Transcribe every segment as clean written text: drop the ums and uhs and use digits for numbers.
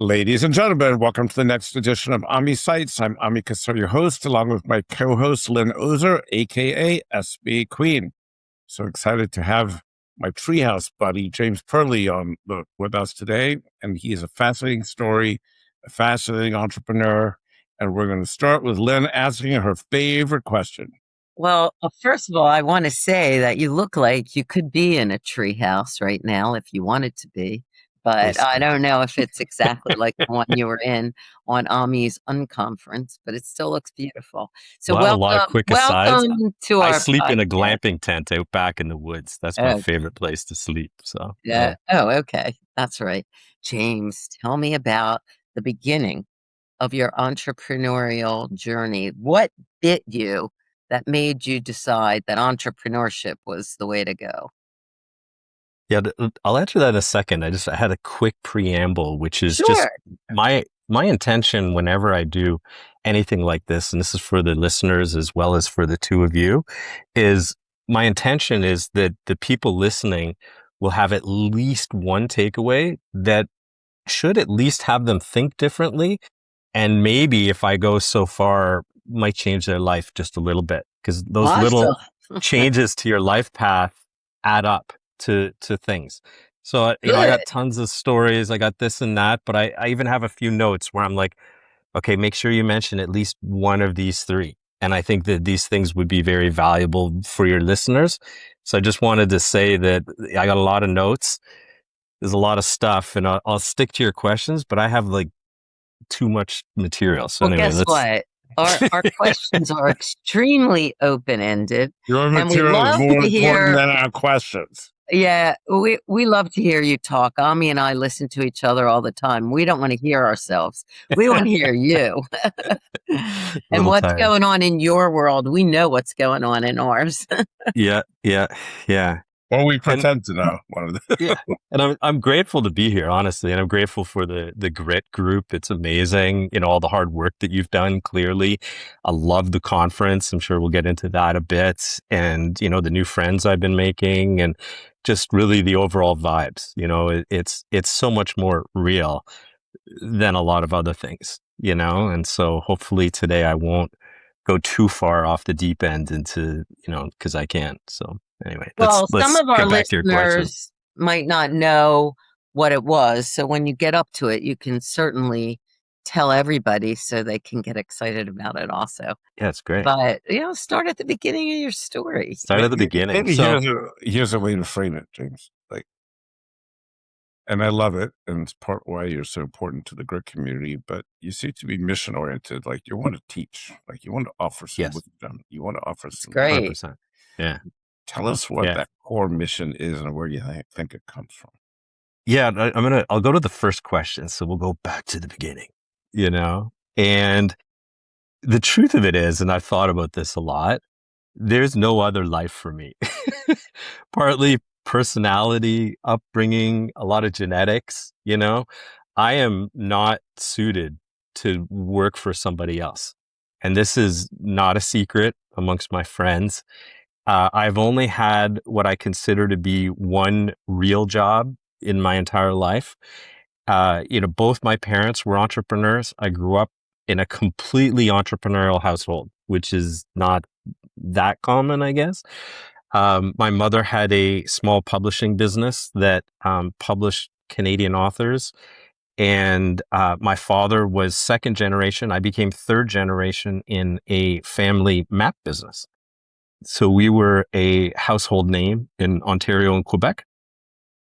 Ladies and gentlemen, welcome to the next edition of AmiSights. I'm Ami Kassar, your host, along with my co-host, Lynn Ozer, aka SB Queen. So excited to have my treehouse buddy, James Pearly, with us today. And he is a fascinating story, a fascinating entrepreneur. And we're going to start with Lynn asking her favorite question. Well, first of all, I want to say that you look like you could be in a treehouse right now if you wanted to be. But I don't know if it's exactly like the one you were in on Ami's unconference, but it still looks beautiful. So a lot of quick asides. welcome to I our sleep in a podcast. glamping tent out back in the woods. That's my favorite place to sleep. So Yeah. Oh, okay. That's right. James, tell me about the beginning of your entrepreneurial journey. What bit you that made you decide that entrepreneurship was the way to go? Yeah, I'll answer that in a second. I had a quick preamble, which is Sure. just my intention whenever I do anything like this, and this is for the listeners as well as for the two of you, is my intention is that the people listening will have at least one takeaway that should at least have them think differently. And maybe if I go so far, might change their life just a little bit, because those little changes to your life path add up to things. So, I got tons of stories. I got this and that, but I even have a few notes where I'm like, okay, make sure you mention at least one of these three. And I think that these things would be very valuable for your listeners. So I just wanted to say that I got a lot of notes. There's a lot of stuff, and I'll stick to your questions, but I have like too much material. So well, anyway, guess what? Our questions are extremely open-ended. Your material is more important than our questions. Yeah, we love to hear you talk. Ami and I listen to each other all the time. We don't want to hear ourselves. We want to hear you. And what's going on in your world. We know what's going on in ours. Yeah. Well, we pretend to know. Yeah. And I'm grateful to be here, honestly. And I'm grateful for the Grit group. It's amazing, all the hard work that you've done, clearly. I love the conference. I'm sure we'll get into that a bit. And, the new friends I've been making and just really the overall vibes. It's so much more real than a lot of other things, And so hopefully today I won't go too far off the deep end into, because I can't. So anyway, well, some of our listeners might not know what it was. So when you get up to it, you can certainly tell everybody so they can get excited about it also. Yeah, it's great. But, start at the beginning of your story. Start at the beginning. Maybe here's a way to frame it, James. And I love it, and it's part why you're so important to the Grit community, but you seem to be mission-oriented. Like, you want to teach. Like, you want to offer some wisdom. You want to offer some... Great. 100%. Yeah. Tell us what that core mission is and where you think it comes from. Yeah, I'll go to the first question, so we'll go back to the beginning, And the truth of it is, and I've thought about this a lot, there's no other life for me. Partly personality, upbringing, a lot of genetics, I am not suited to work for somebody else. And this is not a secret amongst my friends. I've only had what I consider to be one real job in my entire life. Both my parents were entrepreneurs. I grew up in a completely entrepreneurial household, which is not that common, I guess. My mother had a small publishing business that published Canadian authors. And my father was second generation. I became third generation in a family map business. So we were a household name in Ontario and Quebec.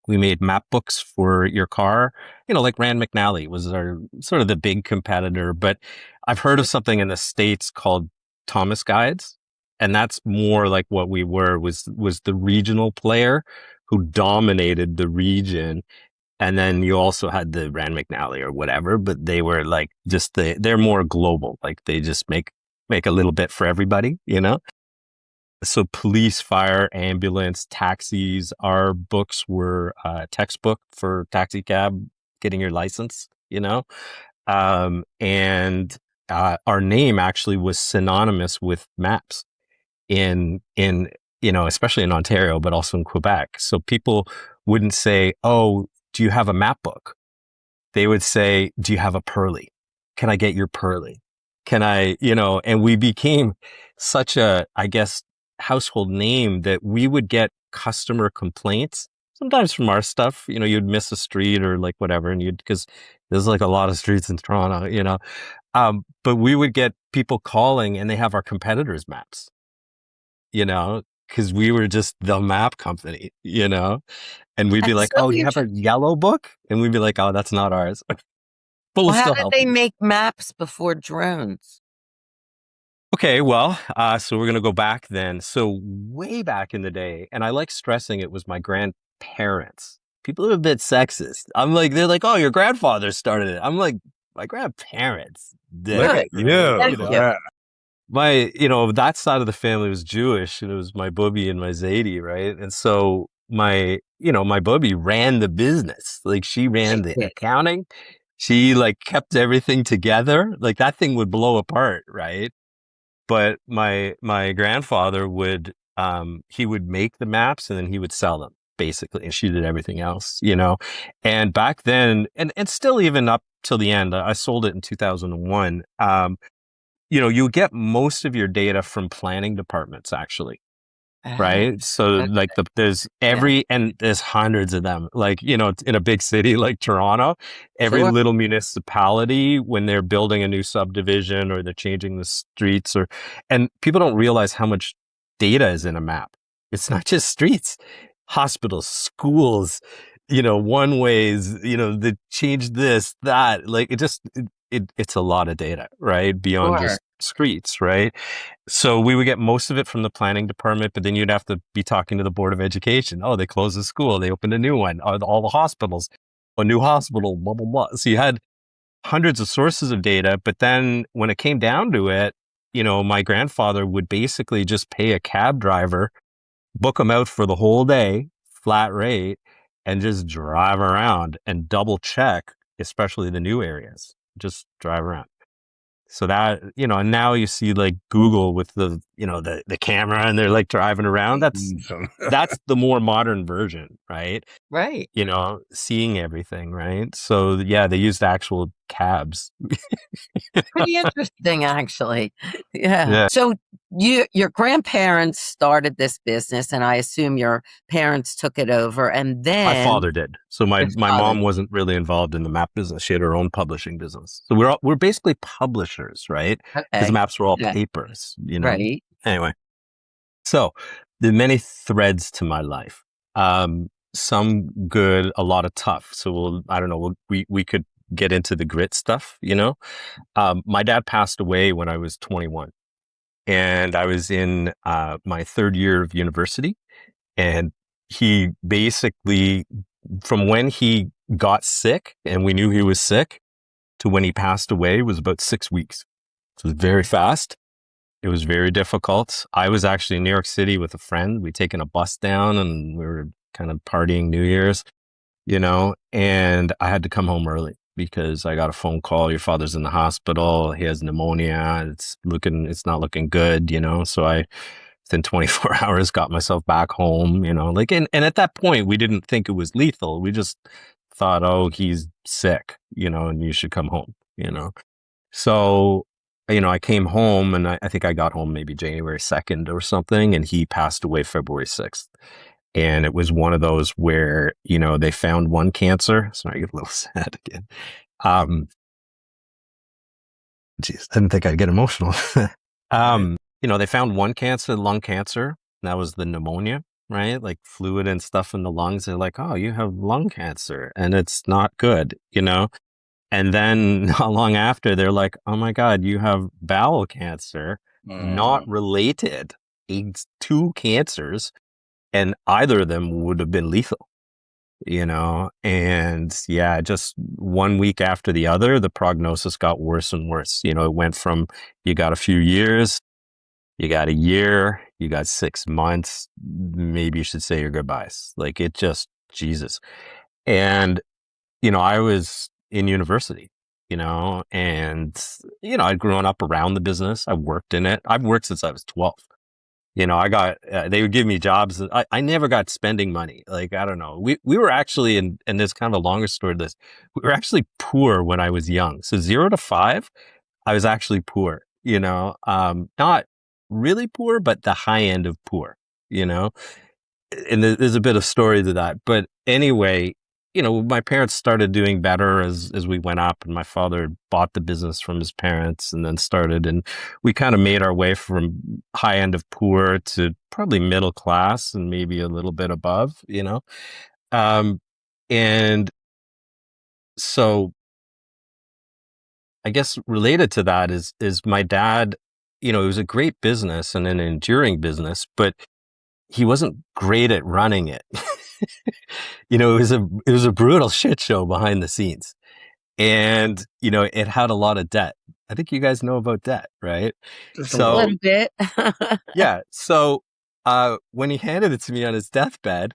We made map books for your car, like Rand McNally was our sort of the big competitor. But I've heard of something in the States called Thomas Guides. And that's more like what we were, was the regional player who dominated the region. And then you also had the Rand McNally or whatever, but they were like they're more global. Like they just make a little bit for everybody, So police, fire, ambulance, taxis, our books were a textbook for taxi cab, getting your license, and our name actually was synonymous with maps in especially in Ontario, but also in Quebec. So people wouldn't say, "Oh, do you have a map book?" they would say, do you have a Pearly? Can I get your Pearly? Can I, and we became such a, I guess, household name that we would get customer complaints sometimes from our stuff. You'd miss a street or like whatever, and because there's like a lot of streets in Toronto, but we would get people calling and they have our competitors' maps, because we were just the map company, and we'd be And like, so oh, you have a yellow book? And we'd be like, oh, that's not ours. But we'll how still did help they you. make maps before drones? Okay, well, so we're going to go back then. So way back in the day, and I like stressing it was my grandparents. People are a bit sexist. They're like, oh, your grandfather started it. I'm like, my grandparents did Look it. at you. Right? Thank you. That side of the family was Jewish, and it was my booby and my Zadie, right? And so my booby ran the business. Like, she ran the accounting. She like kept everything together. Like, that thing would blow apart, right? But my grandfather would he would make the maps and then he would sell them basically, and she did everything else, And back then, and still even up till the end, I sold it in 2001. You get most of your data from planning departments, actually. Right. So Okay. like there's Yeah. and there's hundreds of them, like, in a big city like Toronto, every Sure. little municipality, when they're building a new subdivision or they're changing the streets, and people don't realize how much data is in a map. It's not just streets, hospitals, schools, one ways, they change this, that, like, it's a lot of data, right? Beyond Sure. just streets, right? So we would get most of it from the planning department, but then you'd have to be talking to the Board of Education. Oh, they closed the school. They opened a new one. All the hospitals, a new hospital, blah, blah, blah. So you had hundreds of sources of data. But then when it came down to it, my grandfather would basically just pay a cab driver, book them out for the whole day, flat rate, and just drive around and double check, especially the new areas. Just drive around. So that, and now you see like Google with the camera, and they're like driving around. That's the more modern version, right? Right. Seeing everything, right? So yeah, they used actual cabs. Pretty interesting, actually. Yeah. Yeah. So your grandparents started this business, and I assume your parents took it over, and My then father did. So my your father. mom wasn't really involved in the map business. She had her own publishing business. So we're basically publishers, right? Because the Okay. maps were all Yeah. papers, Right. Anyway, so there are many threads to my life. Some good, a lot of tough. So I don't know. We could get into the grit stuff, My dad passed away when I was 21, and I was in my third year of university. And he basically, from when he got sick and we knew he was sick to when he passed away, was about 6 weeks. So it was very fast. It was very difficult. I was actually in New York City with a friend. We'd taken a bus down and we were kind of partying New Year's, and I had to come home early because I got a phone call. Your father's in the hospital. He has pneumonia. It's not looking good, So within 24 hours, got myself back home, and at that point, we didn't think it was lethal. We just thought, oh, he's sick, and you should come home, So, I came home, and I think I got home maybe January 2nd or something, and he passed away February 6th. And it was one of those where, they found one cancer. Sorry, I get a little sad again. Geez, I didn't think I'd get emotional. They found one cancer, lung cancer. And that was the pneumonia, right? Like fluid and stuff in the lungs. They're like, oh, you have lung cancer and it's not good, And then not long after, they're like, oh my God, you have bowel cancer, not related. It's two cancers, and either of them would have been lethal, And yeah, just 1 week after the other, the prognosis got worse and worse. It went from you got a few years, you got a year, you got 6 months, maybe you should say your goodbyes. Like, it just, Jesus. And, I was in university, and, I'd grown up around the business. I worked in it. I've worked since I was 12, they would give me jobs. I never got spending money. Like, I don't know. We were actually, and there's kind of a longer story to this. We were actually poor when I was young. So 0 to 5, I was actually poor, not really poor, but the high end of poor, you know, and there's a bit of story to that. But anyway, my parents started doing better as we went up, and my father bought the business from his parents and then started, and we kind of made our way from high end of poor to probably middle class and maybe a little bit above, Um, and so I guess related to that is my dad, it was a great business and an enduring business, but he wasn't great at running it. It was a brutal shit show behind the scenes. And, it had a lot of debt. I think you guys know about debt, right? Just a So, little bit. yeah. So, when he handed it to me on his deathbed,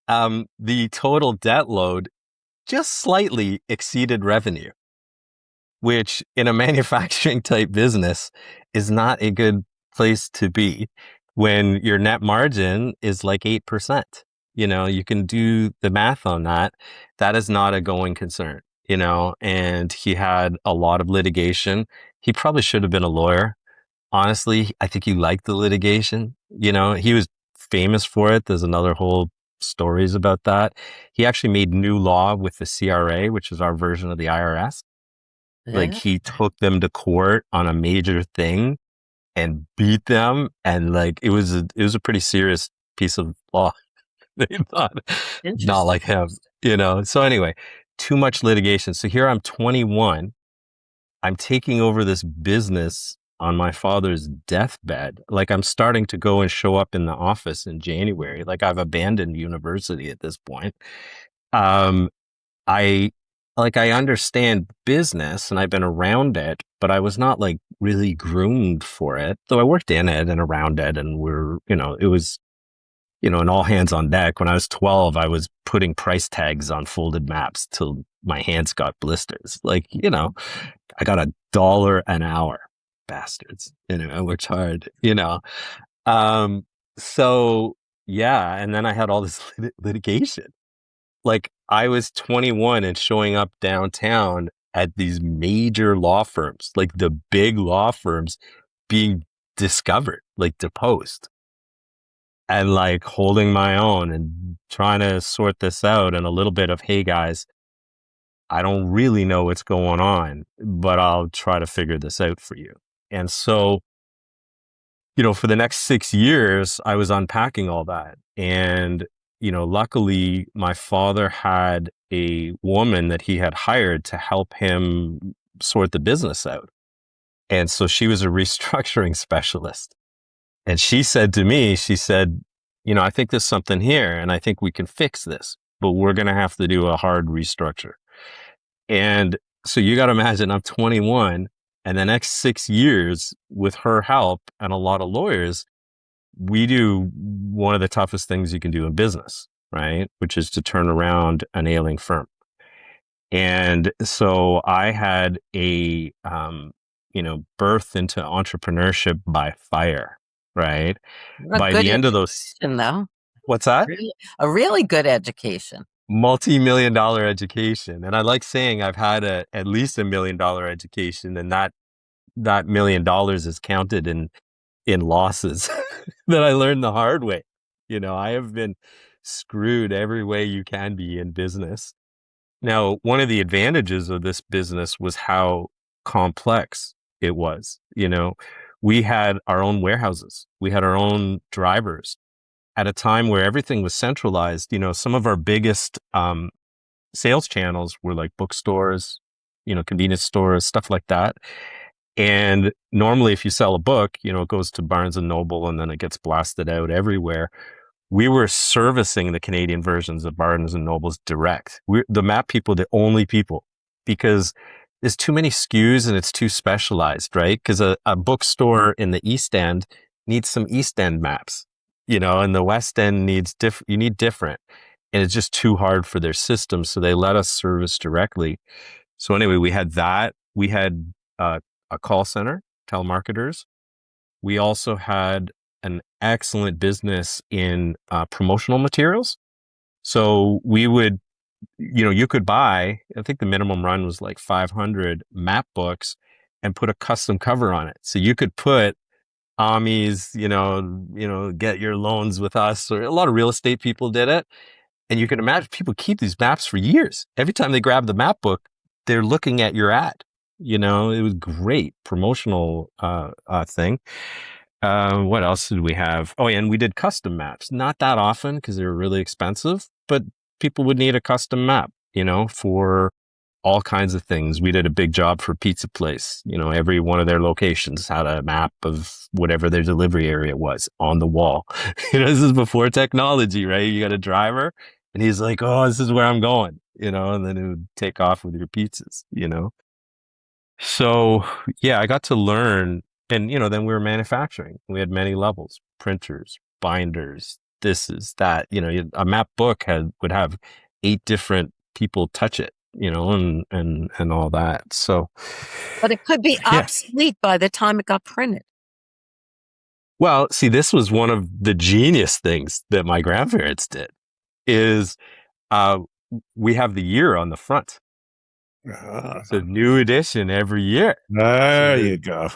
the total debt load just slightly exceeded revenue, which in a manufacturing type business is not a good place to be when your net margin is like 8%. You can do the math on that. That is not a going concern, and he had a lot of litigation. He probably should have been a lawyer. Honestly, I think he liked the litigation. He was famous for it. There's another whole stories about that. He actually made new law with the CRA, which is our version of the IRS. Like, Yeah. he took them to court on a major thing and beat them, and like it was a pretty serious piece of law. They thought not Interesting. like him, So anyway, too much litigation. So here I'm 21. I'm taking over this business on my father's deathbed. Like, I'm starting to go and show up in the office in January. Like, I've abandoned university at this point. Um, I I understand business and I've been around it, but I was not like really groomed for it. Though I worked in it and around it, and it was, an all hands on deck. When I was 12, I was putting price tags on folded maps till my hands got blisters. Like, I got $1 an hour, bastards. I worked hard, Um, so yeah, and then I had all this litigation. Like, I was 21 and showing up downtown at these major law firms, like the big law firms, being discovered, like deposed, and like holding my own and trying to sort this out. And a little bit of, hey guys, I don't really know what's going on, but I'll try to figure this out for you. And so, for the next 6 years, I was unpacking all that. And, luckily, my father had a woman that he had hired to help him sort the business out. And so she was a restructuring specialist. And she said to me, I think there's something here and I think we can fix this, but we're going to have to do a hard restructure. And so you got to imagine I'm 21, and the next 6 years, with her help and a lot of lawyers, we do one of the toughest things you can do in business, right? Which is to turn around an ailing firm. And so I had a, birth into entrepreneurship by fire, right? A By good the end of those, education, though. what's that? A really good education. Multi-million dollar education. And I like saying I've had at least $1 million education, and that $1 million is counted in losses that I learned the hard way. I have been screwed every way you can be in business. Now, one of the advantages of this business was how complex it was. We had our own warehouses, we had our own drivers at a time where everything was centralized. Some of our biggest sales channels were like bookstores, convenience stores, stuff like that. And normally, if you sell a book, it goes to Barnes and Noble and then it gets blasted out everywhere. We were servicing the Canadian versions of Barnes and Noble's direct. We're the map people, the only people, because there's too many SKUs and it's too specialized, right? Because a bookstore in the East End needs some East End maps, and the West End needs different. You need different, and it's just too hard for their system. So they let us service directly. So anyway, we had that. We had a call center, telemarketers. We also had an excellent business in promotional materials. So we would, you could buy, I think the minimum run was like 500 map books and put a custom cover on it. So you could put Amis, get your loans with us, or a lot of real estate people did it. And you can imagine people keep these maps for years. Every time they grab the map book, they're looking at your ad. It was great promotional thing. What else did we have? Oh, yeah, and we did custom maps. Not that often because they were really expensive, but people would need a custom map, for all kinds of things. We did a big job for Pizza Place. Every one of their locations had a map of whatever their delivery area was on the wall. This is before technology, right? You got a driver and he's like, oh, this is where I'm going, and then it would take off with your pizzas, So yeah, I got to learn, and then we were manufacturing. We had many levels: printers, binders, this is that. A map book would have 8 different people touch it, and all that. So, but it could be yeah. obsolete by the time it got printed. Well, see, this was one of the genius things that my grandparents did. Is we have the year on the front. It's a new edition every year. There you go.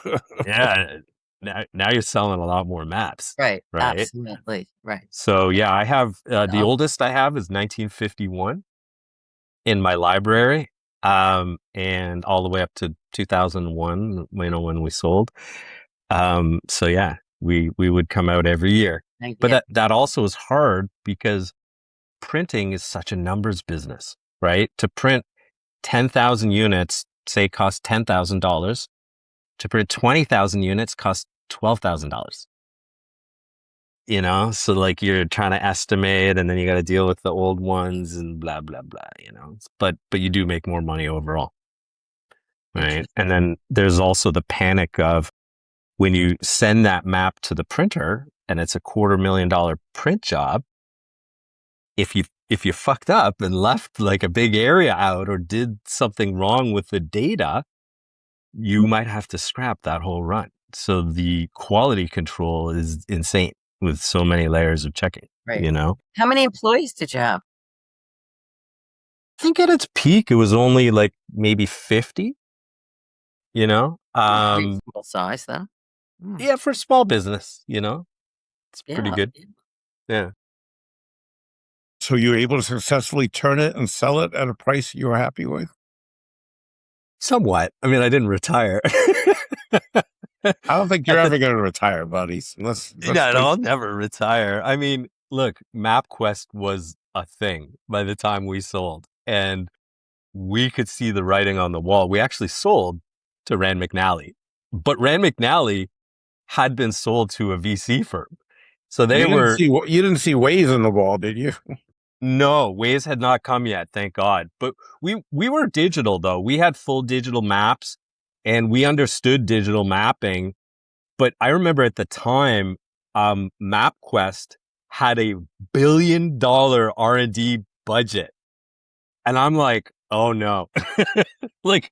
Yeah. Now you're selling a lot more maps. Right. Right. Absolutely. Right. So yeah, I have the oldest I have is 1951 in my library, and all the way up to 2001, when we sold. So yeah, we would come out every year. But that also is hard because printing is such a numbers business, right? To print 10,000 units, say, cost $10,000. To print 20,000 units costs $12,000. So like you're trying to estimate, and then you got to deal with the old ones and blah, blah, blah, but you do make more money overall. Right. And then there's also the panic of when you send that map to the printer and it's a $250,000 print job. If you fucked up and left like a big area out or did something wrong with the data, you might have to scrap that whole run. So the quality control is insane with so many layers of checking, right. How many employees did you have? I think at its peak, it was only like maybe 50, Reasonable size though. Yeah, for a small business, it's pretty good. Yeah. So you were able to successfully turn it and sell it at a price you were happy with? Somewhat. I mean, I didn't retire. I don't think you're ever going to retire, buddies. I'll never retire. I mean, look, MapQuest was a thing by the time we sold, and we could see the writing on the wall. We actually sold to Rand McNally, but Rand McNally had been sold to a VC firm. So you didn't see Waze on the wall, did you? No, Waze had not come yet, thank God. But we were digital though. We had full digital maps and we understood digital mapping. But I remember at the time, MapQuest had a $1 billion R&D budget. And I'm like, oh no. Like,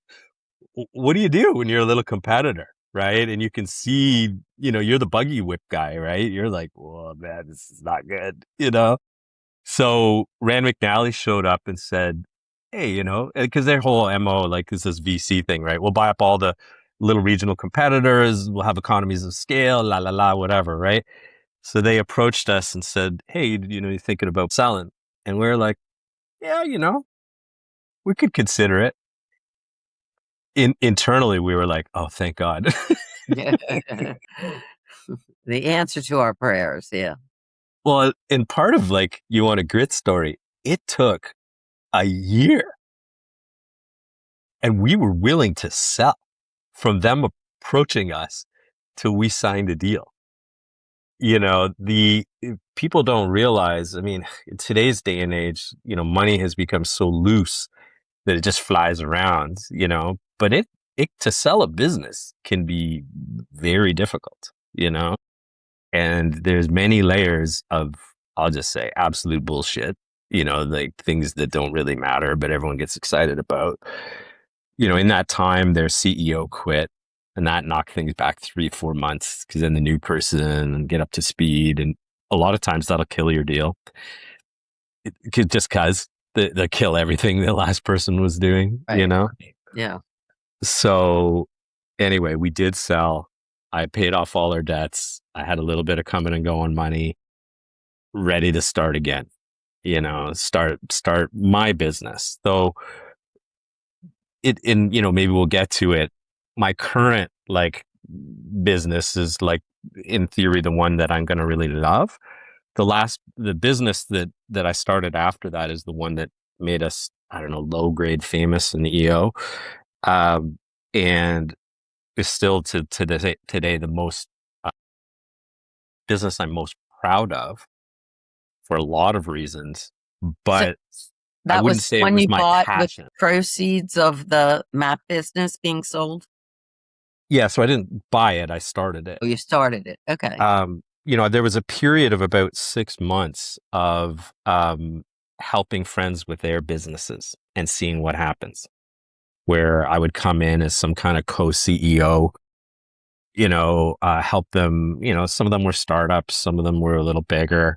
what do you do when you're a little competitor, right? And you can see, you're the buggy whip guy, right? You're like, whoa, man, this is not good, So Rand McNally showed up and said, hey, because their whole MO, like, is this VC thing, right? We'll buy up all the little regional competitors. We'll have economies of scale, whatever, right? So they approached us and said, hey, you thinking about selling? And we're like, yeah, we could consider it. Internally, we were like, oh, thank God. The answer to our prayers, yeah. Well, and part of like You Want a Grit story, it took a year. And we were willing to sell from them approaching us till we signed a deal. The people don't realize, I mean, in today's day and age, money has become so loose that it just flies around, but it to sell a business can be very difficult, and there's many layers of, I'll just say, absolute bullshit, like things that don't really matter, but everyone gets excited about. In that time, their CEO quit. And that knocked things back 3-4 months because then the new person and get up to speed. And a lot of times that'll kill your deal. Just because they kill everything the last person was doing, Right. you know? Yeah. So anyway, we did sell. I paid off all our debts. I had a little bit of coming and going money, ready to start again, you know, start my business. So maybe we'll get to it. My current like business is like, in theory, the one that I'm going to really love. The business that I started after that is the one that made us, I don't know, low grade famous in the EO. And is still to today the most business I'm most proud of for a lot of reasons, but I wouldn't say it was my passion. With proceeds of the map business being sold? Yeah, so I didn't buy it, I started it. Oh, you started it. Okay. There was a period of about 6 months of helping friends with their businesses and seeing what happens, where I would come in as some kind of co-CEO, help them, some of them were startups, some of them were a little bigger,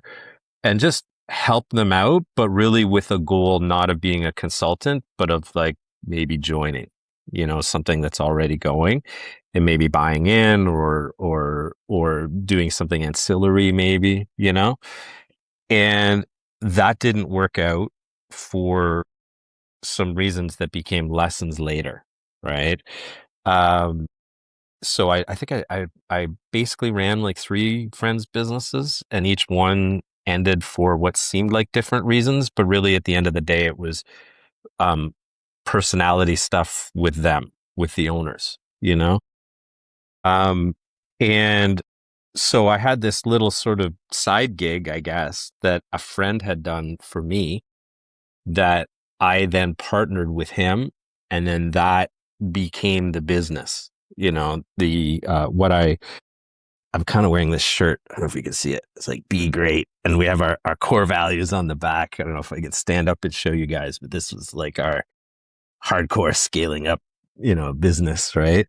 and just help them out, but really with a goal not of being a consultant, but of like maybe joining, something that's already going and maybe buying in or doing something ancillary maybe, and that didn't work out for some reasons that became lessons later. Right. So I think I basically ran like 3 friends' businesses, and each one ended for what seemed like different reasons, but really at the end of the day, it was personality stuff with them, with the owners, and so I had this little sort of side gig, I guess, that a friend had done for me that I then partnered with him, and then that became the business. I'm kind of wearing this shirt. I don't know if you can see it. It's like, be great. And we have our core values on the back. I don't know if I could stand up and show you guys, but this was like our hardcore scaling up, business. Right.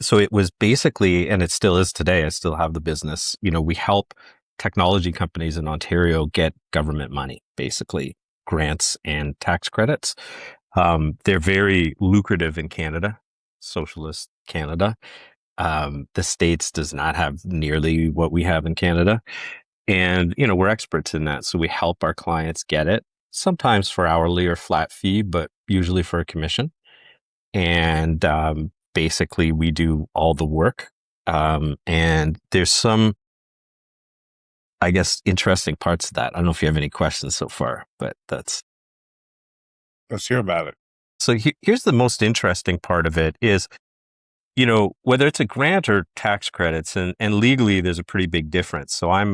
So it was basically, and it still is today, I still have the business, we help technology companies in Ontario get government money, basically grants and tax credits. They're very lucrative in Canada, socialist Canada. The States does not have nearly what we have in Canada. And, we're experts in that. So we help our clients get it, sometimes for hourly or flat fee, but usually for a commission. And basically we do all the work. And there's some, I guess, interesting parts of that. I don't know if you have any questions so far, but let's hear about it. So here's the most interesting part of it is, whether it's a grant or tax credits, and legally there's a pretty big difference. So I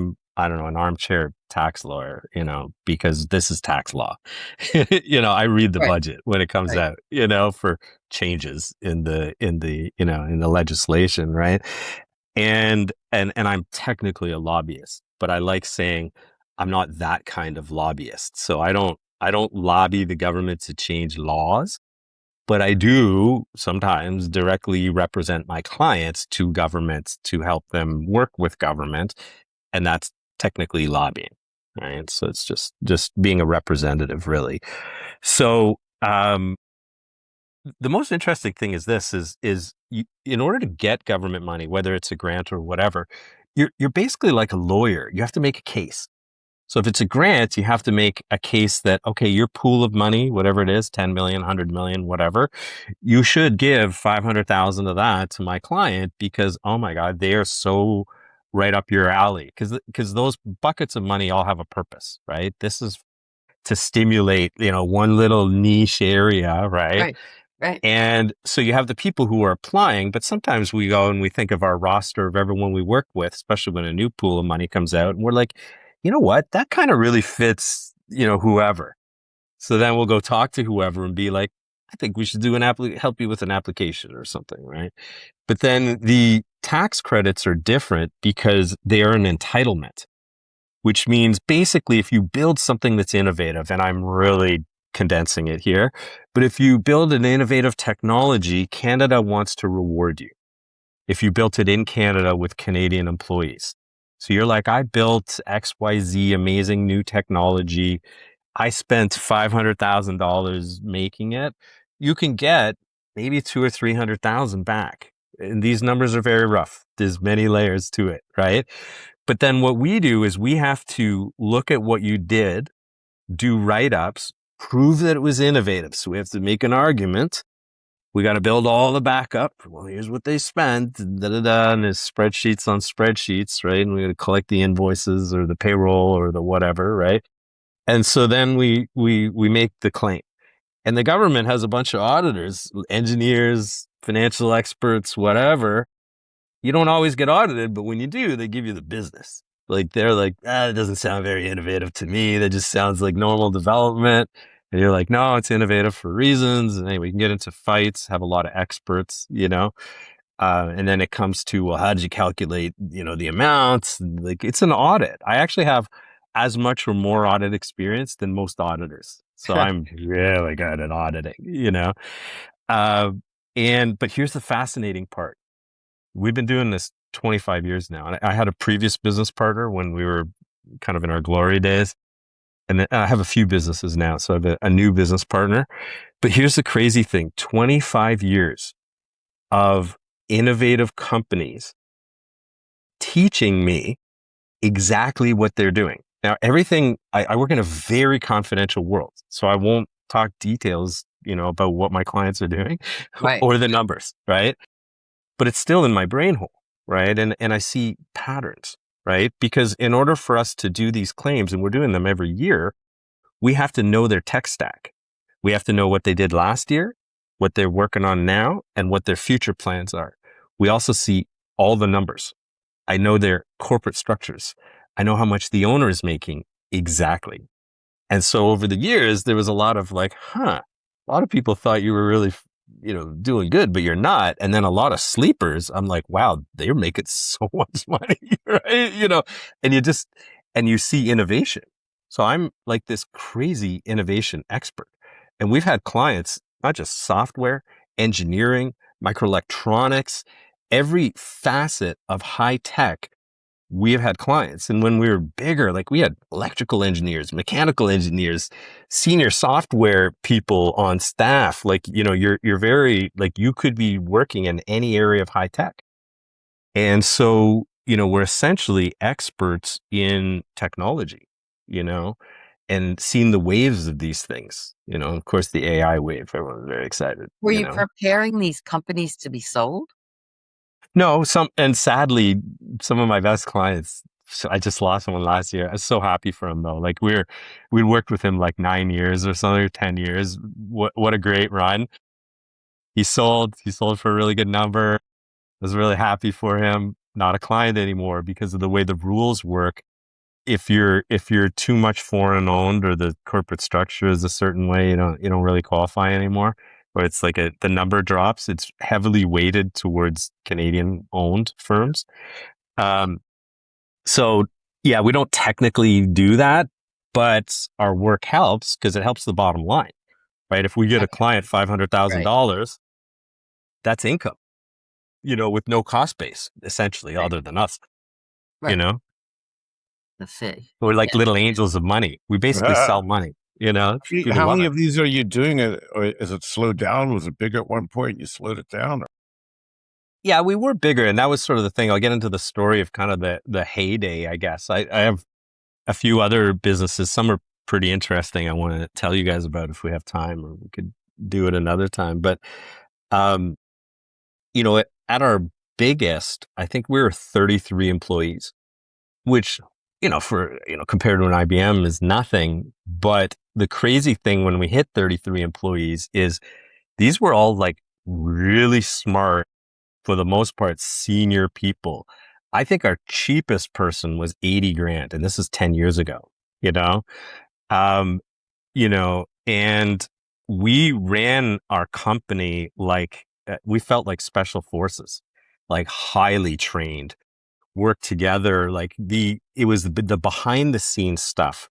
don't know, an armchair tax lawyer, because this is tax law. I read the budget when it comes out, for changes in the legislation, right? And I'm technically a lobbyist, but I like saying I'm not that kind of lobbyist. So I don't lobby the government to change laws, but I do sometimes directly represent my clients to governments to help them work with government. And that's technically lobbying, right? So it's just being a representative, really. So the most interesting thing is this: is you, in order to get government money, whether it's a grant or whatever, you're basically like a lawyer. You have to make a case. So if it's a grant, you have to make a case that, okay, your pool of money, whatever it is, 10 million, 100 million, whatever, you should give 500,000 of that to my client because, oh my God, they are so right up your alley. Because those buckets of money all have a purpose, right? This is to stimulate, one little niche area, right? Right. And so you have the people who are applying, but sometimes we go and we think of our roster of everyone we work with, especially when a new pool of money comes out, and we're like, you know what? That kind of really fits, whoever. So then we'll go talk to whoever and be like, I think we should do help you with an application or something, right? But then the tax credits are different because they are an entitlement, which means basically if you build something that's innovative, and I'm really condensing it here. But if you build an innovative technology, Canada wants to reward you. If you built it in Canada with Canadian employees. So you're like, I built XYZ amazing new technology. I spent $500,000 making it. You can get maybe 200,000 or 300,000 back. And these numbers are very rough. There's many layers to it, right? But then what we do is we have to look at what you did, do write-ups, prove that it was innovative. So we have to make an argument. We got to build all the backup. Well, here's what they spent, and there's spreadsheets on spreadsheets, right? And we got to collect the invoices or the payroll or the whatever, right? And so then we make the claim. And the government has a bunch of auditors, engineers, financial experts, whatever. You don't always get audited, but when you do, they give you the business. Like they're like, it doesn't sound very innovative to me. That just sounds like normal development. And you're like, no, it's innovative for reasons. And anyway, we can get into fights, have a lot of experts, and then it comes to, well, how did you calculate, the amounts? Like it's an audit. I actually have as much or more audit experience than most auditors. So I'm really good at auditing, but here's the fascinating part. We've been doing this 25 years now. And I had a previous business partner when we were kind of in our glory days. And then I have a few businesses now. So I have a new business partner. But here's the crazy thing. 25 years of innovative companies teaching me exactly what they're doing. Now, everything, I work in a very confidential world. So I won't talk details, about what my clients are doing Right. or the numbers, right? But it's still in my brain hole, right? And I see patterns, right? Because in order for us to do these claims, and we're doing them every year, we have to know their tech stack. We have to know what they did last year, what they're working on now, and what their future plans are. We also see all the numbers. I know their corporate structures. I know how much the owner is making exactly. And so over the years, there was a lot of like, a lot of people thought you were really, doing good, but you're not. And then a lot of sleepers, I'm like, wow, they're making so much money, right? And you see innovation. So I'm like this crazy innovation expert. And we've had clients, not just software, engineering, microelectronics, every facet of high tech. We have had clients. And when we were bigger, like we had electrical engineers, mechanical engineers, senior software people on staff. Like, you're very, like you could be working in any area of high tech. And so, we're essentially experts in technology, and seeing the waves of these things, of course, the AI wave, everyone's very excited. Were you preparing these companies to be sold? No, sadly, some of my best clients, so I just lost someone last year. I was so happy for him though. Like we worked with him like 9 years or something, or 10 years. What a great run. He sold for a really good number. I was really happy for him. Not a client anymore because of the way the rules work. If you're too much foreign owned or the corporate structure is a certain way, you don't really qualify anymore. Or it's like the number drops. It's heavily weighted towards Canadian owned firms. So yeah, we don't technically do that, but our work helps because it helps the bottom line, right? If we get a client $500,000, that's income, with no cost base, essentially, other than us, The fee. We're like little angels of money. We basically sell money, How many of these are you doing? Or is it slowed down? Was it big at one point and you slowed it down? Yeah, we were bigger. And that was sort of the thing. I'll get into the story of kind of the heyday, I guess. I have a few other businesses. Some are pretty interesting. I want to tell you guys about if we have time, or we could do it another time. But, at our biggest, I think we were 33 employees, which, compared to an IBM is nothing. But the crazy thing when we hit 33 employees is these were all like really smart, for the most part, senior people. I think our cheapest person was 80 grand, and this is 10 years ago, and we ran our company like we felt like special forces, like highly trained, work together. Like it was the behind the scenes stuff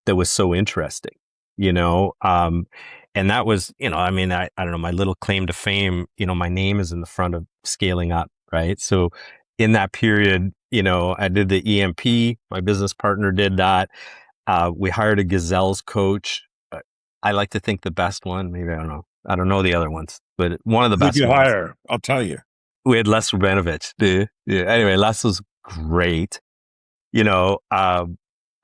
that was so interesting. And that was, I mean, I don't know, my little claim to fame, my name is in the front of scaling up, right? So in that period, I did the EMP, my business partner did that. We hired a gazelles coach. I like to think the best one, maybe, I don't know. I don't know the other ones, but one of the Who'd best you ones. hire? I'll tell you. We had Les Rabinovich. Yeah. Anyway, Les was great. I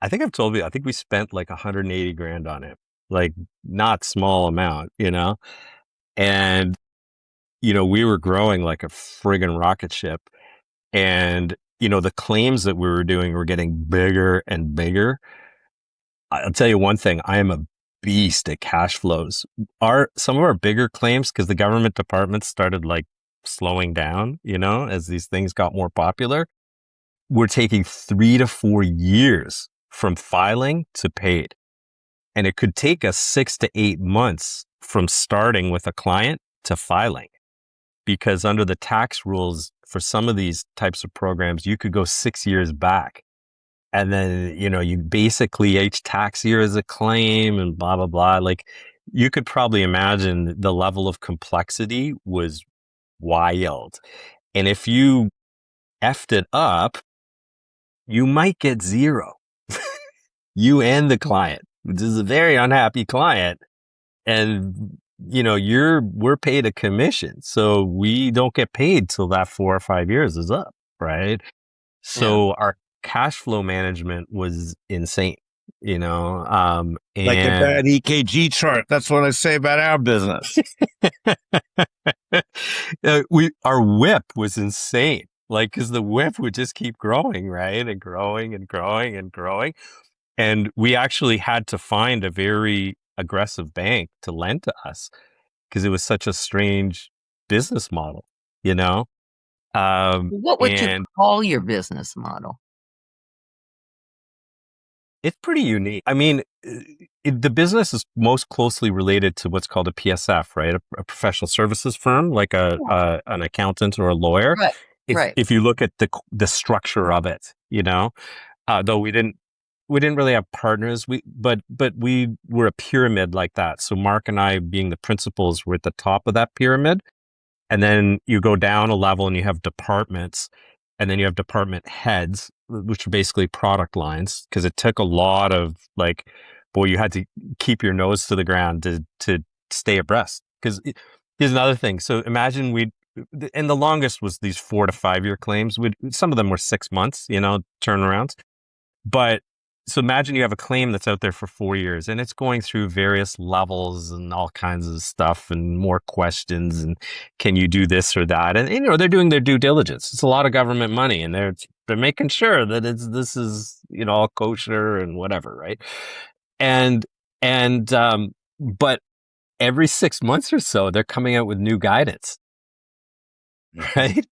think I've told you, I think we spent like 180 grand on it, like not small amount, and, we were growing like a friggin' rocket ship. And, the claims that we were doing were getting bigger and bigger. I'll tell you one thing, I am a beast at cash flows. Some of our bigger claims, because the government departments started like slowing down, as these things got more popular, we're taking 3 to 4 years from filing to paid. And it could take us 6 to 8 months from starting with a client to filing. Because under the tax rules for some of these types of programs, you could go 6 years back. And then, you basically each tax year is a claim and blah, blah, blah. Like you could probably imagine the level of complexity was wild. And if you effed it up, you might get zero. You and the client, which is a very unhappy client. And, we're paid a commission. So we don't get paid till that 4 or 5 years is up. Right. So our cash flow management was insane, Like a bad EKG chart. That's what I say about our business. Our whip was insane. Like, cause the whip would just keep growing, right? And growing and growing and growing. And we actually had to find a very aggressive bank to lend to us because it was such a strange business model, What would you call your business model? It's pretty unique. I mean, the business is most closely related to what's called a PSF, right? A professional services firm, like an accountant or a lawyer. Right. If you look at the structure of it, though we didn't really have partners, but we were a pyramid like that. So Mark and I, being the principals, were at the top of that pyramid. And then you go down a level and you have departments, and then you have department heads, which are basically product lines. Cause it took a lot of you had to keep your nose to the ground to stay abreast. Cause here's another thing. So imagine and the longest was these 4 to 5 year claims. Some of them were 6 months, turnarounds. But so imagine you have a claim that's out there for 4 years and it's going through various levels and all kinds of stuff and more questions and can you do this or that? And they're doing their due diligence. It's a lot of government money and they're making sure that this is, all kosher and whatever, right? But every 6 months or so, they're coming out with new guidance. Right?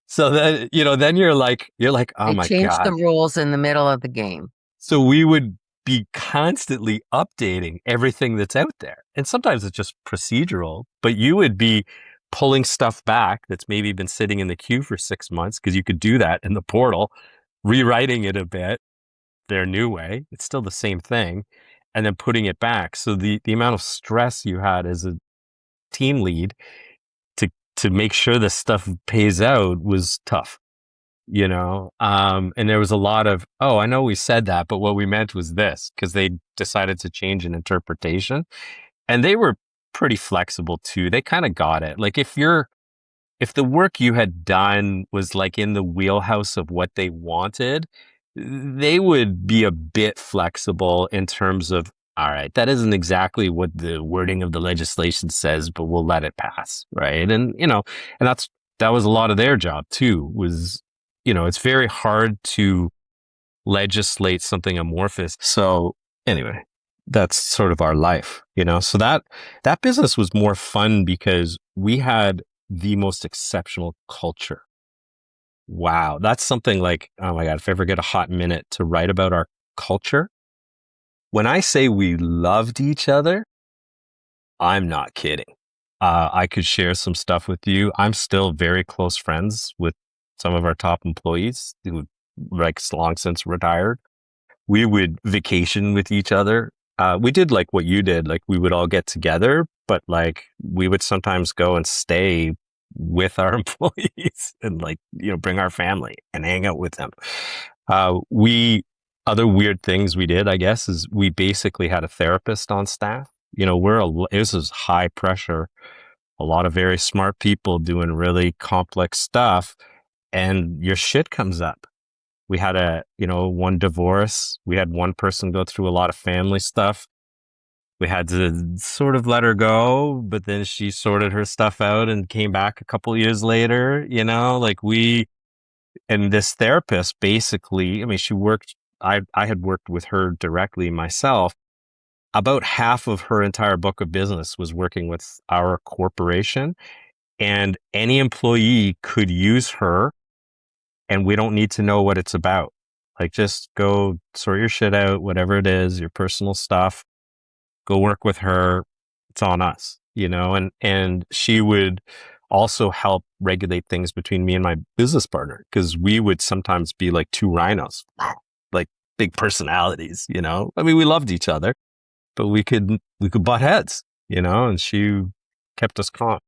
So then, then you're like, oh my God. They change the rules in the middle of the game. So we would be constantly updating everything that's out there. And sometimes it's just procedural, but you would be pulling stuff back that's maybe been sitting in the queue for 6 months because you could do that in the portal, rewriting it a bit their new way. It's still the same thing. And then putting it back. So the amount of stress you had as a team lead to make sure this stuff pays out was tough. And there was a lot of, I know we said that, but what we meant was this, because they decided to change an interpretation and they were pretty flexible too. They kind of got it. Like if the work you had done was like in the wheelhouse of what they wanted, they would be a bit flexible in terms of, all right, that isn't exactly what the wording of the legislation says, but we'll let it pass. Right. And, and that was a lot of their job too, was, it's very hard to legislate something amorphous. So anyway, that's sort of our life, so that business was more fun because we had the most exceptional culture. Wow. That's something like, oh my God, if I ever get a hot minute to write about our culture, when I say we loved each other, I'm not kidding. I could share some stuff with you. I'm still very close friends with some of our top employees who long since retired. We would vacation with each other. we did like what you did. Like we would all get together, but like we would sometimes go and stay with our employees and like, bring our family and hang out with them. Other weird things we did, I guess, is we basically had a therapist on staff. This is high pressure, a lot of very smart people doing really complex stuff, and your shit comes up. We had one divorce. We had one person go through a lot of family stuff. We had to sort of let her go, but then she sorted her stuff out and came back a couple years later, and this therapist basically, I mean, I had worked with her directly myself. About half of her entire book of business was working with our corporation, and any employee could use her, and we don't need to know what it's about. Like, just go sort your shit out, whatever it is, your personal stuff, go work with her. It's on us, and she would also help regulate things between me and my business partner, because we would sometimes be like two rhinos, like big personalities, I mean, we loved each other, but we could butt heads, and she kept us calm.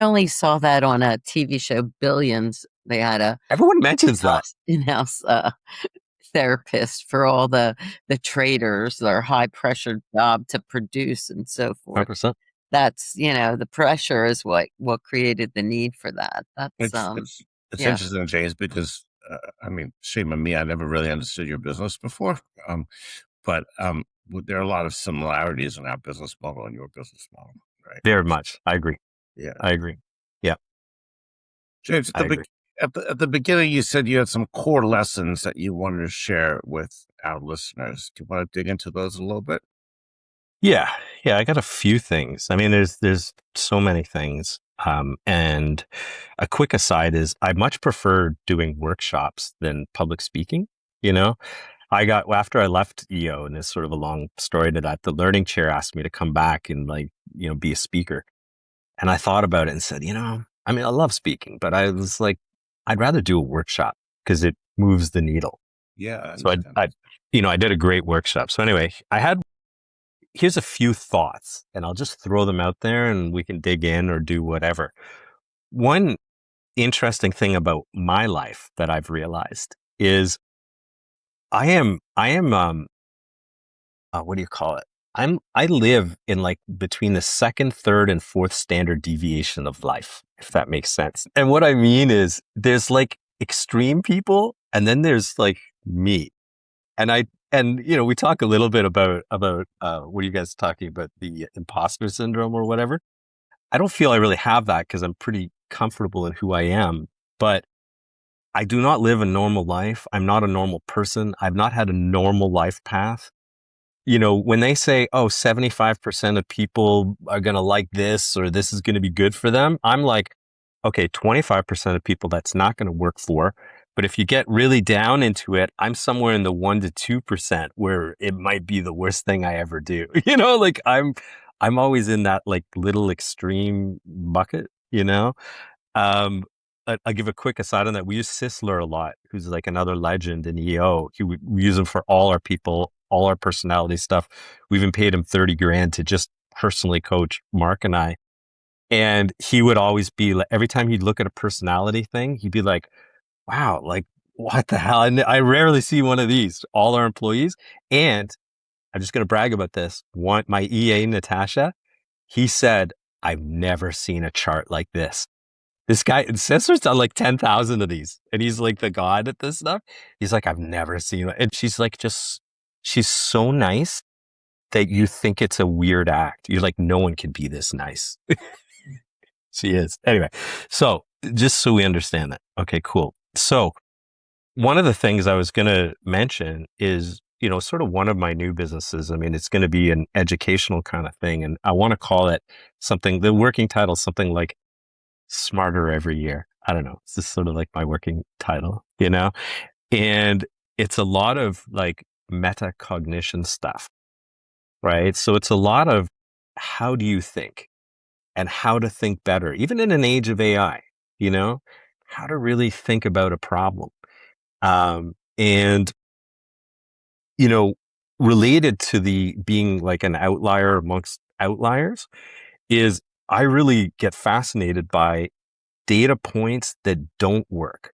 I only saw that on a TV show, Billions. They had Everyone mentions that in-house therapist for all the traders, their high pressure job to produce and so forth. 100%. That's, the pressure is what created the need for that. It's interesting, James, because I mean, shame on me, I never really understood your business before. But there are a lot of similarities in our business model and your business model, right? Very much. I agree. Yeah, I agree. Yeah, James, at the beginning, you said you had some core lessons that you wanted to share with our listeners. Do you want to dig into those a little bit? Yeah. I got a few things. I mean, there's so many things. And a quick aside is I much prefer doing workshops than public speaking. After I left EO, and it's sort of a long story to that, the learning chair asked me to come back and be a speaker. And I thought about it and said, I mean, I love speaking, but I was like, I'd rather do a workshop because it moves the needle. Yeah. So I did a great workshop. So anyway, here's a few thoughts, and I'll just throw them out there and we can dig in or do whatever. One interesting thing about my life that I've realized is I am what do you call it? I live in like between the second, third, and fourth standard deviation of life, if that makes sense. And what I mean is there's like extreme people, and then there's like me. And we talk a little bit about what are you guys talking about, the imposter syndrome or whatever. I don't feel I really have that because I'm pretty comfortable in who I am, but I do not live a normal life. I'm not a normal person. I've not had a normal life path. When they say, 75% of people are going to like this, or this is going to be good for them, I'm like, okay, 25% of people that's not going to work for. But if you get really down into it, I'm somewhere in the 1% to 2% where it might be the worst thing I ever do. Like I'm always in that like little extreme bucket, I'll give a quick aside on that. We use Sisler a lot, who's like another legend in EO. We use him for all our people, all our personality stuff. We even paid him $30,000 to just personally coach Mark and I. And he would always be like, every time he'd look at a personality thing, he'd be like, wow, like what the hell? And I rarely see one of these, all our employees. And I'm just going to brag about this. My EA, Natasha, he said, I've never seen a chart like this. This guy, Sensor's done like 10,000 of these, and he's like the god at this stuff. He's like, I've never seen it. And she's like, she's so nice that you think it's a weird act. You're like, no one can be this nice. She is. Anyway, so just so we understand that. Okay, cool. So one of the things I was going to mention is, sort of one of my new businesses. I mean, it's going to be an educational kind of thing. And I want to call it the working title, something like Smarter Every Year. I don't know. It's just sort of like my working title, and it's a lot of like metacognition stuff, right? So it's a lot of how do you think and how to think better, even in an age of AI, how to really think about a problem. And, related to the being like an outlier amongst outliers is I really get fascinated by data points that don't work.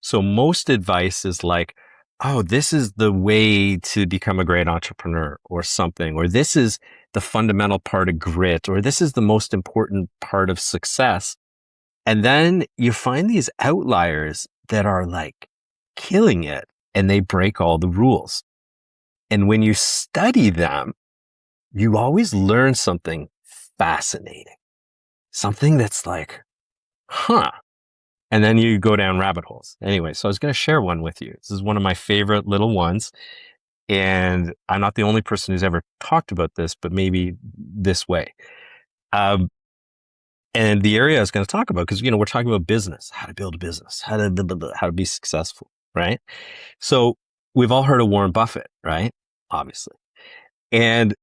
So most advice is like, oh, this is the way to become a great entrepreneur or something, or this is the fundamental part of grit, or this is the most important part of success. And then you find these outliers that are like killing it and they break all the rules. And when you study them, you always learn something fascinating, something that's like, huh. And then you go down rabbit holes. Anyway, so I was going to share one with you. This is one of my favorite little ones. And I'm not the only person who's ever talked about this, but maybe this way. And the area I was going to talk about, because, we're talking about business, how to build a business, how to be successful, right? So we've all heard of Warren Buffett, right? Obviously. And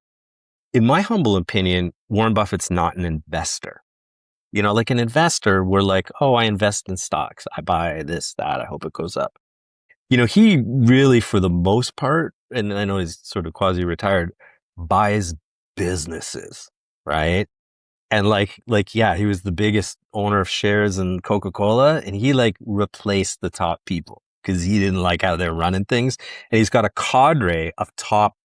in my humble opinion, Warren Buffett's not an investor. Like an investor, we're like, oh, I invest in stocks. I buy this, that. I hope it goes up. He really, for the most part, and I know he's sort of quasi-retired, buys businesses, right? And yeah, he was the biggest owner of shares in Coca-Cola, and he replaced the top people because he didn't like how they're running things. And he's got a cadre of top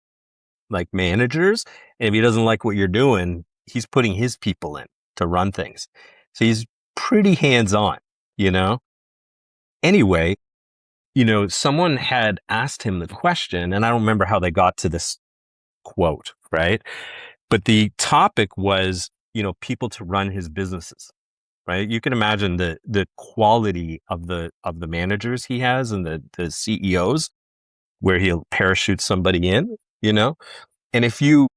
managers. And if he doesn't like what you're doing, he's putting his people in to run things. So he's pretty hands-on, Anyway, someone had asked him the question, and I don't remember how they got to this quote, right? But the topic was, people to run his businesses, right? You can imagine the quality of the managers he has and the CEOs, where he'll parachute somebody in, And if you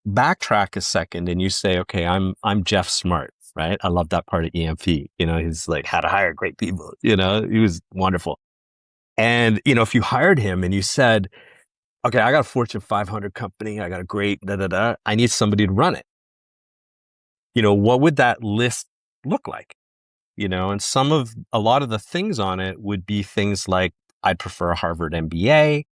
backtrack a second and you say, okay, I'm Jeff Smart, right? I love that part of EMP. He's like how to hire great people. He was wonderful. And, if you hired him and you said, okay, I got a Fortune 500 company, I got a great I need somebody to run it. What would that list look like? And a lot of the things on it would be things like, I'd prefer a Harvard MBA.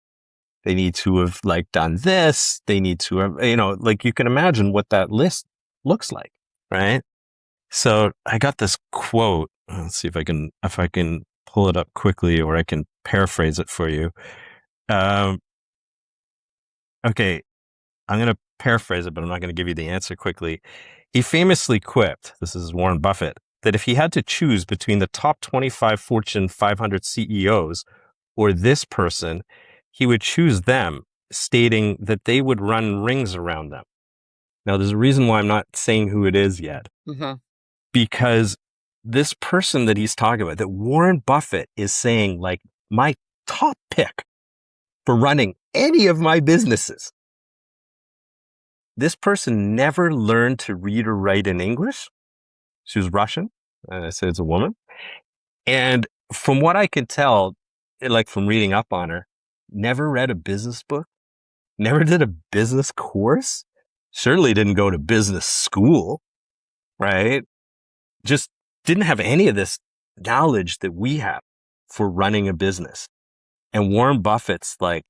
They need to have done this. They need to have, you can imagine what that list looks like, right? So I got this quote. Let's see if I can pull it up quickly, or I can paraphrase it for you. Okay, I'm going to paraphrase it, but I'm not going to give you the answer quickly. He famously quipped, this is Warren Buffett, that if he had to choose between the top 25 Fortune 500 CEOs or this person, he would choose them, stating that they would run rings around them. Now, there's a reason why I'm not saying who it is yet. Mm-hmm. Because this person that he's talking about, that Warren Buffett is saying, my top pick for running any of my businesses, this person never learned to read or write in English. She was Russian. I said it's a woman. And from what I could tell, from reading up on her, never read a business book, never did a business course, certainly didn't go to business school, right? Just didn't have any of this knowledge that we have for running a business. And Warren Buffett's like,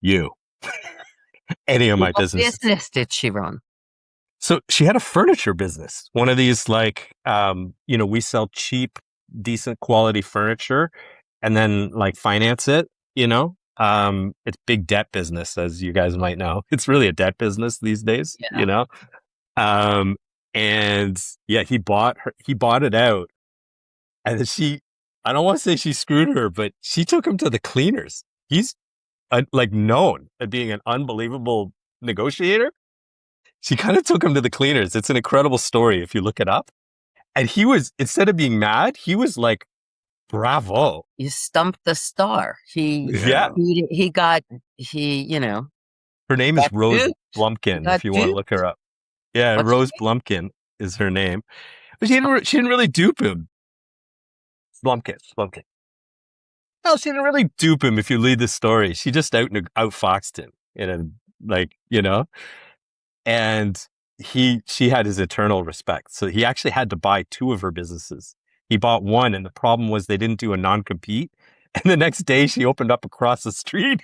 you, any of my businesses. What business did she run? So she had a furniture business. One of these we sell cheap, decent quality furniture and then finance it, it's big debt business, as you guys might know. It's really a debt business these days, and yeah, he bought it out. And then I don't want to say she screwed her, but she took him to the cleaners. He's known at being an unbelievable negotiator. She kind of took him to the cleaners. It's an incredible story if you look it up. And he was, instead of being mad, he was like, bravo. You stumped the star. Her name is Rose Blumpkin, if you want to look her up. Yeah, Rose Blumpkin is her name. But she didn't really dupe him. Blumpkin. No, she didn't really dupe him if you read the story. She just outfoxed him and she had his eternal respect. So he actually had to buy 2 of her businesses. He bought one, and the problem was they didn't do a non-compete. And the next day she opened up across the street,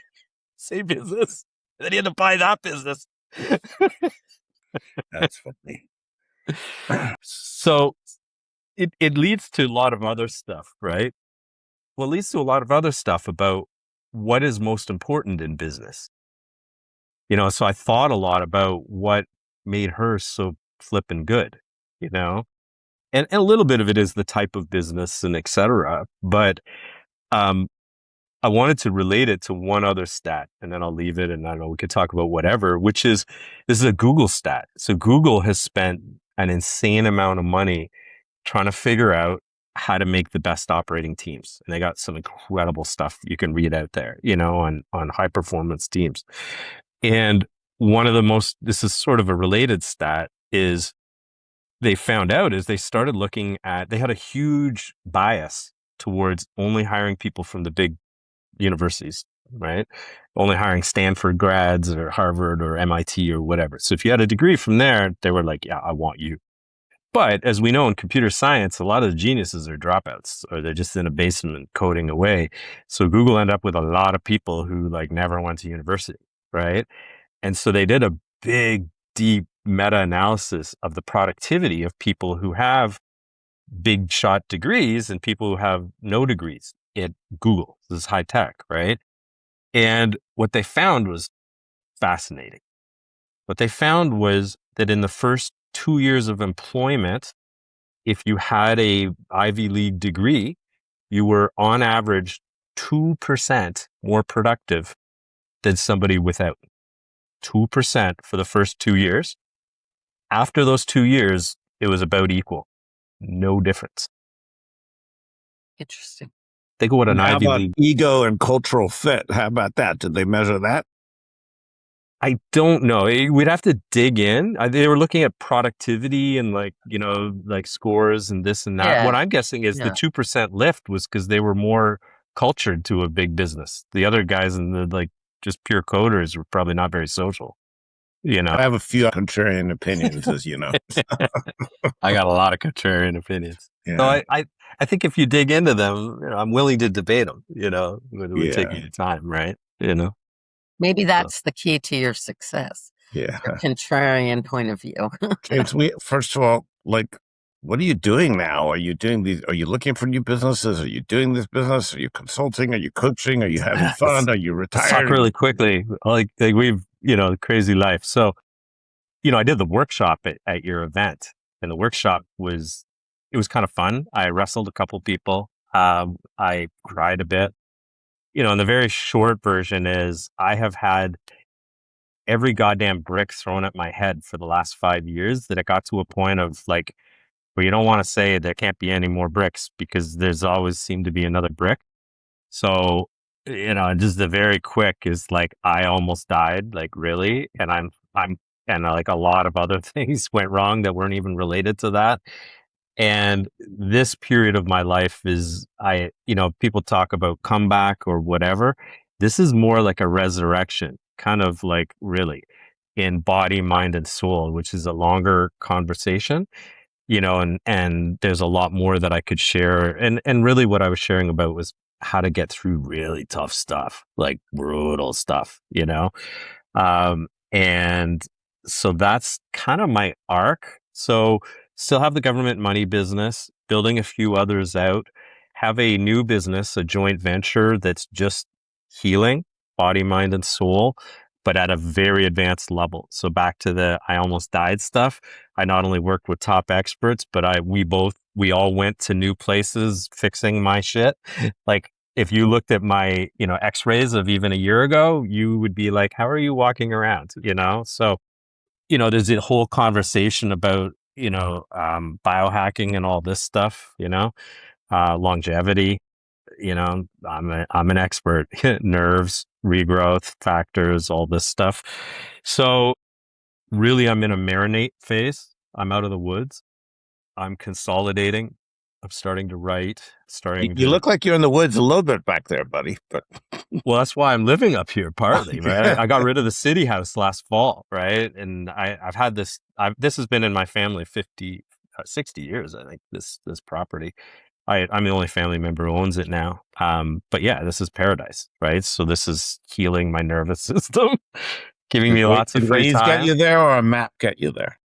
same business. Then he had to buy that business. That's funny. So it leads to a lot of other stuff, right? Well, it leads to a lot of other stuff about what is most important in business. So I thought a lot about what made her so flippin' good, you know? And a little bit of it is the type of business and et cetera. But um, I wanted to relate it to one other stat, and then I'll leave it. And I don't know, we could talk about whatever, which is, this is a Google stat. So Google has spent an insane amount of money trying to figure out how to make the best operating teams. And they got some incredible stuff you can read out there, on high performance teams. And this is sort of a related stat, is they found out is they started looking at, they had a huge bias towards only hiring people from the big universities, right? Only hiring Stanford grads or Harvard or MIT or whatever. So if you had a degree from there, they were like, yeah, I want you. But as we know in computer science, a lot of the geniuses are dropouts, or they're just in a basement coding away. So Google ended up with a lot of people who like never went to university, right? And so they did a big, deep meta-analysis of the productivity of people who have big shot degrees and people who have no degrees at Google. This is high tech, right? And what they found was fascinating. What they found was that in the first 2 years of employment, if you had a Ivy League degree, you were on average 2% more productive than somebody without. 2% for the first 2 years. After those 2 years, it was about equal. No difference. Interesting. Think of what an How Ivy about League. ego and cultural fit? How about that? Did they measure that? I don't know. We'd have to dig in. They were looking at productivity and like scores and this and that. Yeah. What I'm guessing is the 2% lift was because they were more cultured to a big business. The other guys in the just pure coders were probably not very social. I have a few contrarian opinions, as you know. I got a lot of contrarian opinions. Yeah. So I think if you dig into them, I'm willing to debate them, it would take you time, right? Maybe that's the key to your success. Yeah. Your contrarian point of view. James, first of all, what are you doing now? Are you looking for new businesses? Are you doing this business? Are you consulting? Are you coaching? Are you having fun? Are you retired? Talk really quickly. Like we've, crazy life. So, I did the workshop at your event, and the workshop was kind of fun. I wrestled a couple people. I cried a bit, and the very short version is I have had every goddamn brick thrown at my head for the last 5 years that it got to a point of where you don't want to say there can't be any more bricks because there's always seemed to be another brick. So, just the very quick is I almost died, really. And and a lot of other things went wrong that weren't even related to that. And this period of my life is, people talk about comeback or whatever. This is more like a resurrection, kind of really in body, mind, and soul, which is a longer conversation, and there's a lot more that I could share. And really what I was sharing about was how to get through really tough stuff, like brutal stuff, and so that's kind of my arc. So still have the government money business, building a few others out, have a new business, a joint venture that's just healing body, mind, and soul, but at a very advanced level. So back to the I almost died stuff. I not only worked with top experts, but we all went to new places fixing my shit. If you looked at my, x-rays of even a year ago, you would be like, how are you walking around? So, there's a whole conversation about, biohacking and all this stuff, longevity, I'm an expert, nerves, regrowth factors, all this stuff. So really I'm in a marinate phase. I'm out of the woods. I'm consolidating. I'm starting to write, You look like you're in the woods a little bit back there, buddy. But well, that's why I'm living up here partly, right? I got rid of the city house last fall, right? And I've had this. This has been in my family 60 years, I think. This property. I'm the only family member who owns it now. But yeah, this is paradise, right? So this is healing my nervous system, giving me lots of free Did Waze get time. you there or a map get you there?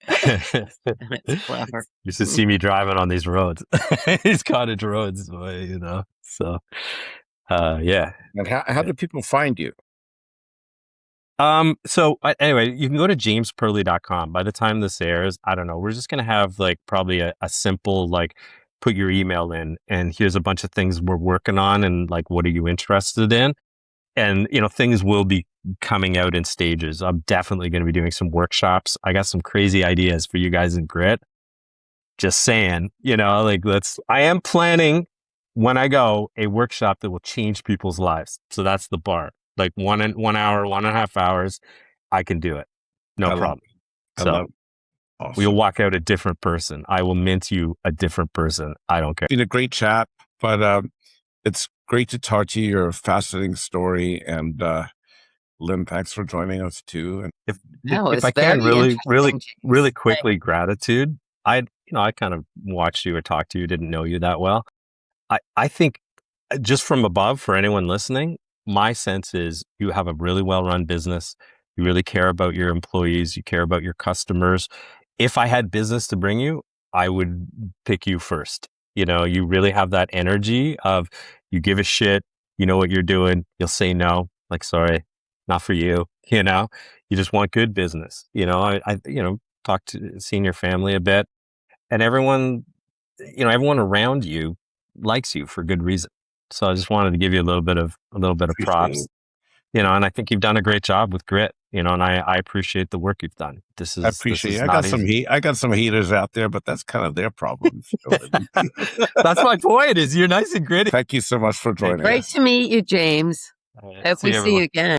That's clever. Used to see me driving on these roads, these cottage roads, you know. So, yeah. And how do people find you? Anyway, you can go to jamespearly.com. By the time this airs, I don't know, we're just going to have like probably a simple, like, put your email in and here's a bunch of things we're working on and like, what are you interested in? And, you know, things will be coming out in stages. I'm definitely going to be doing some workshops. I got some crazy ideas for you guys in Grit. Just saying, you know, like I am planning when I go a workshop that will change people's lives. So that's the bar. Like 1 hour, 1.5 hours, I can do it. No problem. So awesome. We'll walk out a different person. I will mint you a different person. I don't care. It's been a great chat, but it's great to talk to you. You're a fascinating story. And Lynn, thanks for joining us too. And if I can really quickly, gratitude. I kind of watched you or talked to you, didn't know you that well. I think just from above, for anyone listening, my sense is you have a really well-run business. You really care about your employees. You care about your customers. If I had business to bring you, I would pick you first. You know, you really have that energy of you give a shit, you know what you're doing. You'll say no, like, sorry, not for you. You know, you just want good business. You know, I talked to seeing your family a bit, and everyone around you likes you for good reason. So I just wanted to give you a little bit of props, you know, and I think you've done a great job with Grit, you know, and I appreciate the work you've done. I appreciate it. I got some haters out there, but that's kind of their problem. That's my point, is you're nice and gritty. Thank you so much for joining us. Great to meet you, James. Hope we see you again.